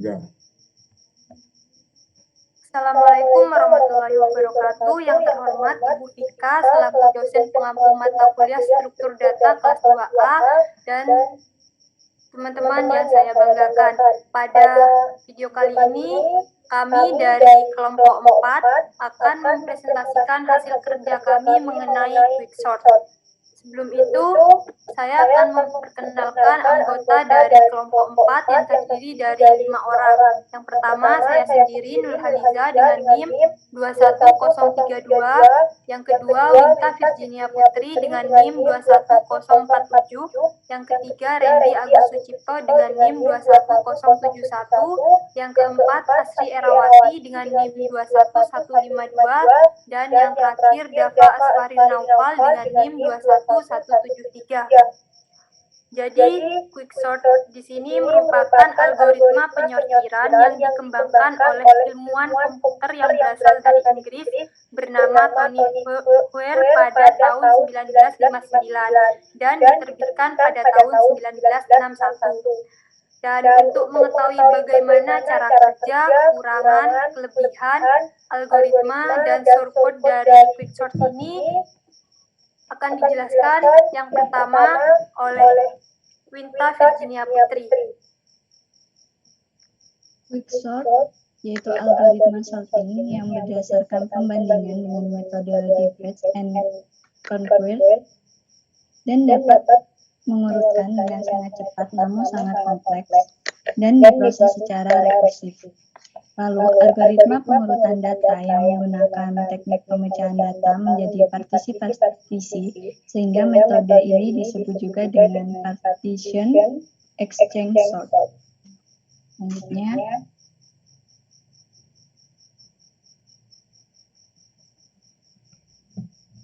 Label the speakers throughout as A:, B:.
A: Ya.
B: Assalamualaikum warahmatullahi wabarakatuh. Yang terhormat Ibu Tika selaku dosen pengampu mata kuliah struktur data kelas 2A dan teman-teman yang saya banggakan. Pada video kali ini kami dari kelompok 4 akan mempresentasikan hasil kerja kami mengenai quicksort. Sebelum itu, saya akan memperkenalkan anggota dari kelompok 4 yang terdiri dari 5 orang. Yang pertama, saya sendiri, Nurhaliza dengan NIM 21032. Yang kedua, Winta Virginia Putri dengan NIM 21047. Yang ketiga, Randy Agus Sucipto dengan NIM 21071. Yang keempat, Asri Erawati dengan NIM 21152. Dan yang terakhir, Dava Asfarin Naufal dengan NIM 21173. Jadi, quicksort di sini merupakan algoritma penyortiran yang dikembangkan oleh ilmuwan komputer yang berasal dari Inggris bernama Tony Ware pada tahun 1959 dan diterbitkan pada tahun 1961. Dan untuk mengetahui bagaimana cara kerja, kekurangan, kelebihan, algoritma, dan shortcode dari quicksort ini akan dijelaskan yang pertama oleh Winta Virginia Putri.
C: Quicksort yaitu algoritma sorting yang berdasarkan pembandingan dengan metode divide and conquer dan dapat mengurutkan dengan sangat cepat namun sangat kompleks dan diproses secara rekursif. Lalu, algoritma pengurutan data yang menggunakan teknik pemecahan data menjadi partisi-partisi, sehingga metode ini disebut juga dengan partition exchange sort. Selanjutnya,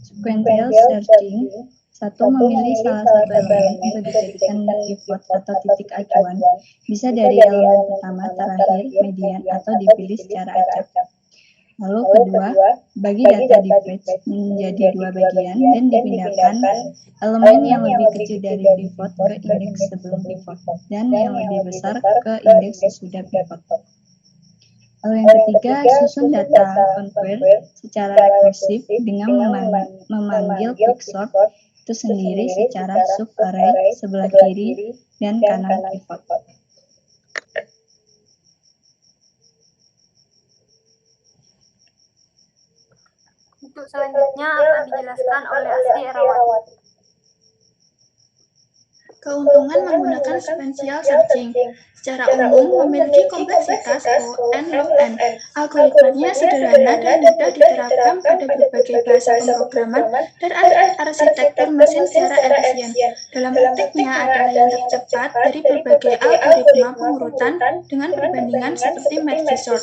C: sequential searching. Satu, memilih salah satu elemen untuk dijadikan pivot atau titik acuan, bisa dari elemen pertama, terakhir, median, atau dipilih secara acak. Lalu kedua, bagi data divide menjadi dua bagian dan dipindahkan elemen yang lebih kecil dari pivot ke indeks sebelum pivot, dan yang lebih besar ke indeks sesudah pivot. Lalu yang ketiga, susun data conquer secara rekursif dengan memanggil quicksort itu sendiri secara sub-array sebelah kiri dan kanan pivot.
B: Untuk selanjutnya akan dijelaskan oleh Asri Erawati.
D: Keuntungan menggunakan sequential searching. Secara umum memiliki kompleksitas O (n) log n. Algoritmanya sederhana dan mudah diterapkan pada berbagai bahasa pemrograman dan arsitektur mesin secara efisien. Dalam praktiknya adalah yang tercepat dari berbagai algoritma pengurutan dengan perbandingan seperti merge sort.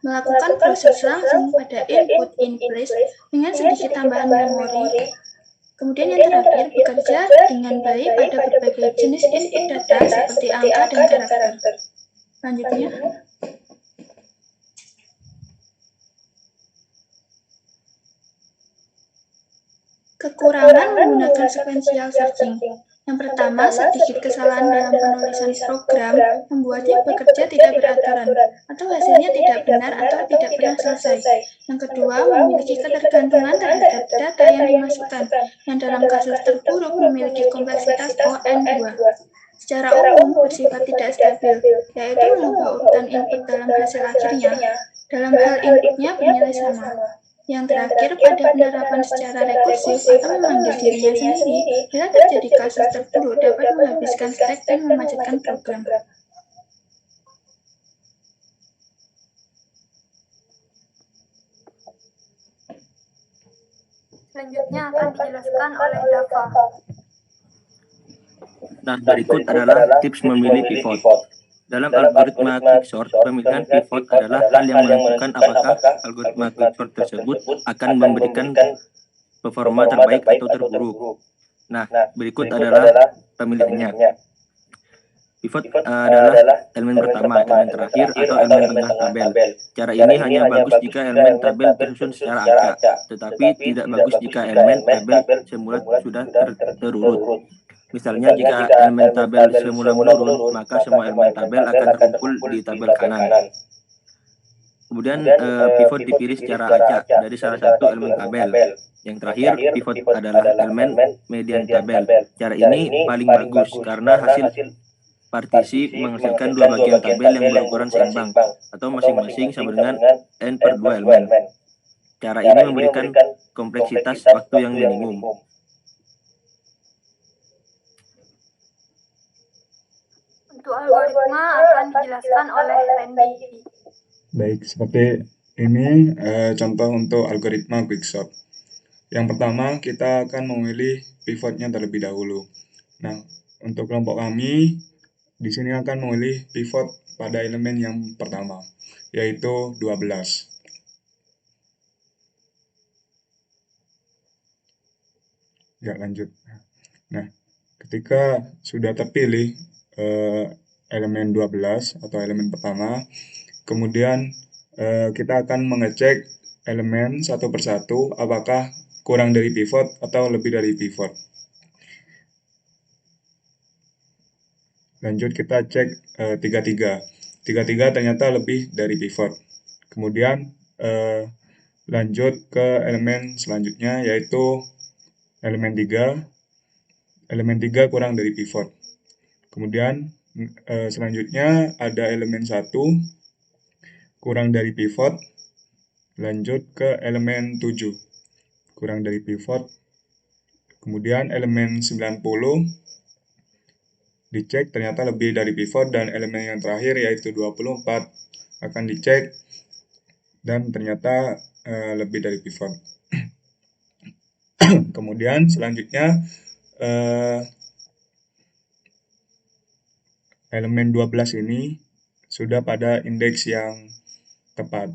D: Melakukan proses langsung pada input in place dengan sedikit tambahan memori. Kemudian yang terakhir, bekerja dengan baik pada berbagai jenis input data seperti angka dan karakter. Selanjutnya, kekurangan menggunakan sequential searching. Yang pertama, sedikit kesalahan dalam penulisan program membuatnya bekerja tidak beraturan, atau hasilnya tidak benar atau tidak pernah selesai. Yang kedua, memiliki ketergantungan terhadap data yang dimasukkan, yang dalam kasus terburuk memiliki kompleksitas O(n)2. Secara umum bersifat tidak stabil, yaitu mengubah urutan input dalam hasil akhirnya. Dalam hal inputnya bernilai sama. Yang terakhir, pada penerapan secara rekursif atau memanggil dirinya sendiri, bila terjadi kasus terburuk dapat menghabiskan stek dan memacetkan program.
B: Selanjutnya akan dijelaskan oleh Dava.
E: Nah, berikut adalah tips memilih pivot. Dalam algoritma quicksort, pemilihan pivot adalah hal yang menentukan apakah algoritma quicksort tersebut akan memberikan performa terbaik atau terburuk. Nah, berikut adalah pemilihannya. Pivot adalah elemen pertama, elemen terakhir, atau elemen tengah tabel. Cara ini hanya bagus jika elemen tabel tersusun secara acak, tetapi tidak bagus jika elemen tabel semula sudah terurut. Misalnya jika elemen tabel semula menurun, maka semua elemen tabel akan terkumpul di tabel kanan. Kemudian pivot dipilih secara acak dari salah satu elemen tabel. Yang terakhir, pivot adalah elemen median tabel. Cara ini paling bagus karena hasil partisi menghasilkan dua bagian tabel yang berukuran seimbang atau masing-masing sama dengan n per 2 elemen. Cara ini memberikan kompleksitas waktu yang minimum.
B: Untuk algoritma akan dijelaskan oleh Randy.
A: Baik, seperti ini contoh untuk algoritma quicksort. Yang pertama, kita akan memilih pivotnya terlebih dahulu. Nah, untuk kelompok kami, di sini akan memilih pivot pada elemen yang pertama, yaitu 12. Ya, lanjut. Nah, ketika sudah terpilih elemen 12 atau elemen pertama, kemudian kita akan mengecek elemen satu persatu apakah kurang dari pivot atau lebih dari pivot. Lanjut kita cek 33. 33 ternyata lebih dari pivot. Kemudian lanjut ke elemen selanjutnya yaitu elemen 3. Elemen 3 kurang dari pivot. Kemudian selanjutnya ada elemen 1 kurang dari pivot. Lanjut ke elemen 7 kurang dari pivot. Kemudian elemen 90 dicek ternyata lebih dari pivot, dan elemen yang terakhir yaitu 24 akan dicek dan ternyata lebih dari pivot. Kemudian selanjutnya elemen 12 ini sudah pada indeks yang tepat,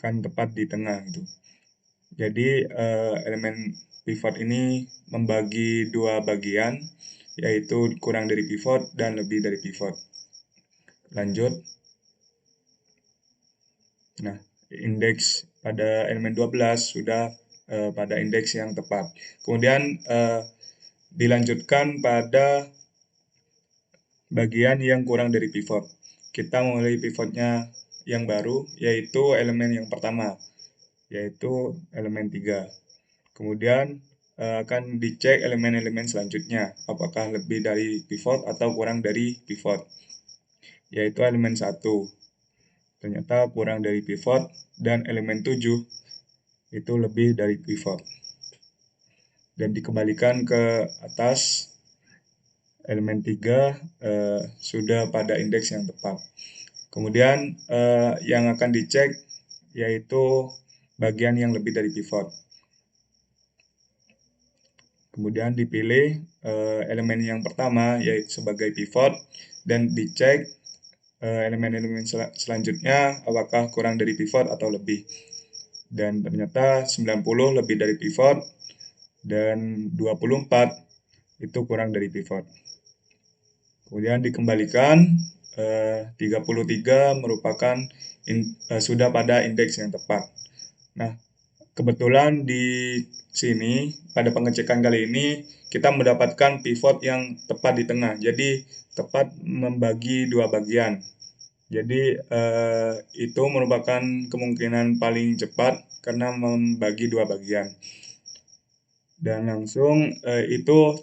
A: kan tepat di tengah gitu. Jadi elemen pivot ini membagi dua bagian, yaitu kurang dari pivot dan lebih dari pivot. Lanjut. Nah, indeks pada elemen 12 sudah pada indeks yang tepat. Kemudian dilanjutkan pada bagian yang kurang dari pivot. Kita mulai pivotnya yang baru, yaitu elemen yang pertama, yaitu elemen 3. Kemudian akan dicek elemen-elemen selanjutnya, apakah lebih dari pivot atau kurang dari pivot, yaitu elemen 1. Ternyata kurang dari pivot, dan elemen 7 itu lebih dari pivot. Dan dikembalikan ke atas, elemen 3 sudah pada indeks yang tepat. Kemudian yang akan dicek yaitu bagian yang lebih dari pivot. Kemudian dipilih elemen yang pertama yaitu sebagai pivot dan dicek elemen-elemen selanjutnya apakah kurang dari pivot atau lebih. Dan ternyata 90 lebih dari pivot dan 24 itu kurang dari pivot. Kemudian dikembalikan 33 merupakan sudah pada indeks yang tepat. Nah, kebetulan di sini pada pengecekan kali ini kita mendapatkan pivot yang tepat di tengah. Jadi tepat membagi dua bagian. Jadi itu merupakan kemungkinan paling cepat karena membagi dua bagian. Dan langsung itu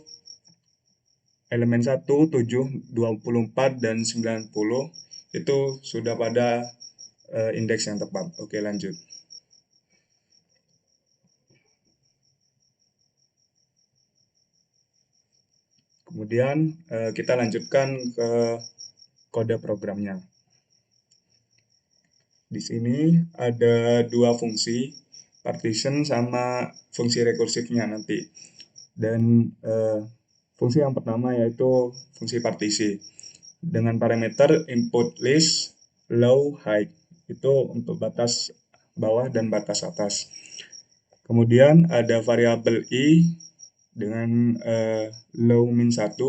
A: elemen 1, 7, 24, dan 90 itu sudah pada indeks yang tepat. Oke, lanjut. Kemudian kita lanjutkan ke kode programnya. Di sini ada dua fungsi, partition sama fungsi rekursifnya nanti. Dan fungsi yang pertama yaitu fungsi partisi dengan parameter input list, low, high. Itu untuk batas bawah dan batas atas. Kemudian ada variabel i dengan low min 1.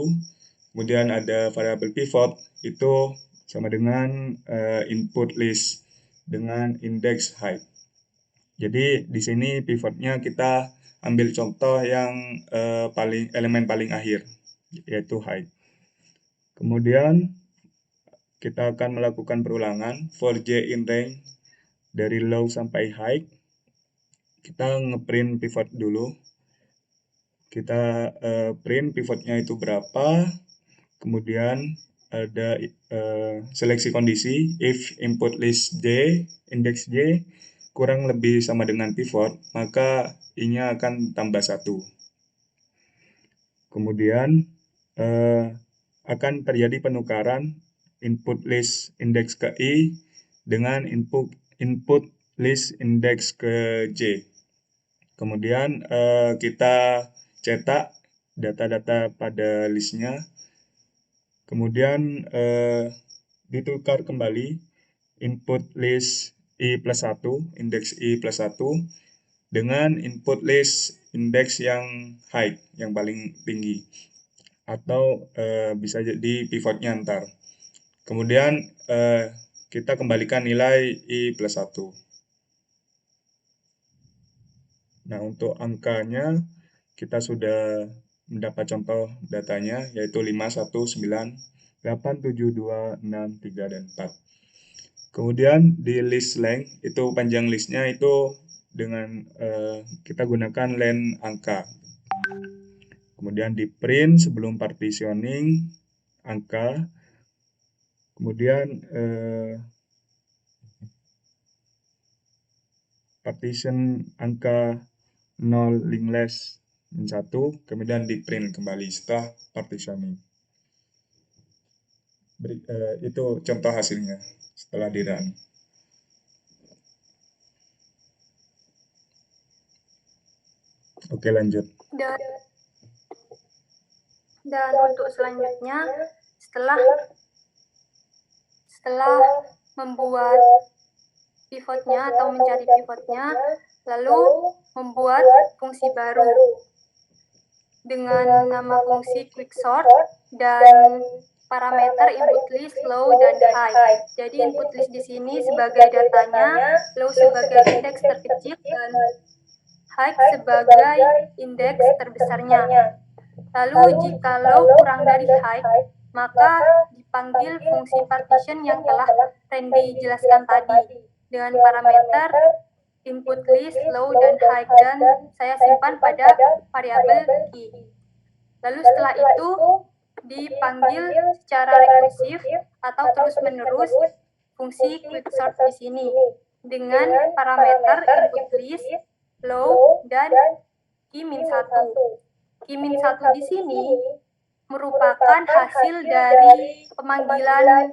A: Kemudian ada variabel pivot itu sama dengan input list dengan index height. Jadi di sini pivotnya kita ambil contoh yang elemen paling akhir. yaitu height. Kemudian kita akan melakukan perulangan for j in range dari low sampai high. Kita ngeprint pivot dulu. Kita print pivotnya itu berapa. Kemudian ada seleksi kondisi if input list j, index j kurang lebih sama dengan pivot, maka i-nya akan tambah 1. Kemudian akan terjadi penukaran input list index ke i dengan input list index ke j. Kemudian kita cetak data-data pada listnya. Kemudian ditukar kembali input list i plus 1, indeks i plus 1 dengan input list indeks yang high, yang paling tinggi. Atau bisa jadi pivotnya ntar. Kemudian kita kembalikan nilai i plus 1. Nah, untuk angkanya kita sudah mendapat contoh datanya, yaitu 5, 1, 9, 8, 7, 2, 6, 3, dan 4. Kemudian di list length, itu panjang listnya itu dengan kita gunakan len angka. Kemudian di print sebelum partitioning angka. Kemudian partition angka 0 linkless min 1, kemudian di print kembali setelah partitioning. Itu contoh hasilnya setelah di run. Oke, lanjut.
B: Dan untuk selanjutnya, setelah membuat pivotnya atau mencari pivotnya, lalu membuat fungsi baru dengan nama fungsi quicksort dan parameter input list low dan high. Jadi input list di sini sebagai datanya, low sebagai indeks terkecil dan high sebagai indeks terbesarnya. Lalu jika low kurang dari high, maka dipanggil fungsi partition yang telah Randy jelaskan tadi dengan parameter input list low dan high, dan saya simpan pada variabel key. Lalu setelah itu dipanggil secara rekursif atau terus-menerus fungsi quicksort di sini dengan parameter input list low dan key min 1. Key min 1 di sini merupakan hasil dari pemanggilan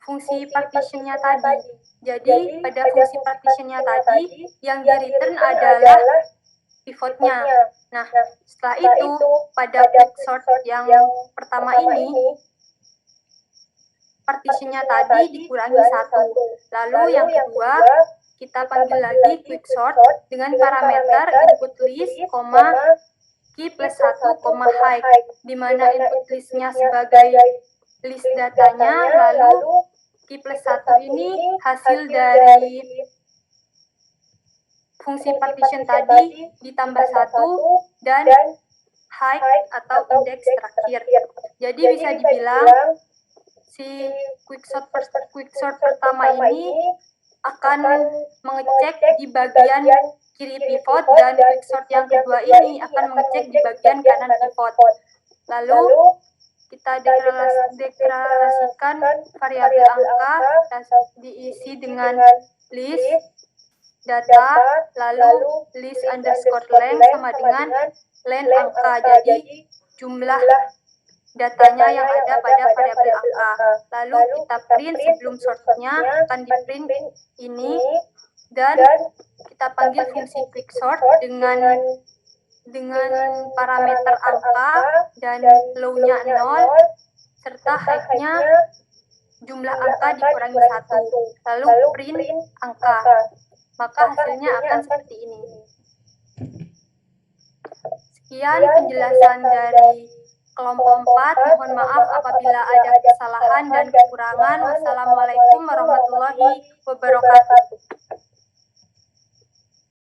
B: fungsi partitionnya tadi. Jadi pada fungsi partitionnya tadi yang di-return adalah pivotnya. Nah, setelah itu pada quicksort yang pertama ini partitionnya tadi dikurangi 1. Lalu yang kedua kita panggil lagi quicksort dengan parameter input list, key plus 1, high, di mana input listnya sebagai list datanya, lalu key plus 1 ini hasil dari fungsi partition tadi ditambah 1 dan high atau indeks terakhir. Jadi bisa dibilang si quicksort pertama ini akan mengecek di bagian kiri pivot, dan quicksort yang kedua ini akan mengecek di bagian kanan pivot. Lalu kita deklarasikan variabel angka diisi dengan list data, lalu list underscore length sama dengan len angka. Jadi jumlah datanya yang ada pada variabel angka. Lalu kita print sebelum sortnya akan di print ini, dan kita panggil fungsi quicksort dengan parameter angka dan low-nya 0 serta high-nya jumlah angka dikurangi 1. Lalu print angka. Maka hasilnya akan seperti ini. Sekian penjelasan dari kelompok 4. Mohon maaf apabila ada kesalahan dan kekurangan. Wassalamualaikum warahmatullahi wabarakatuh.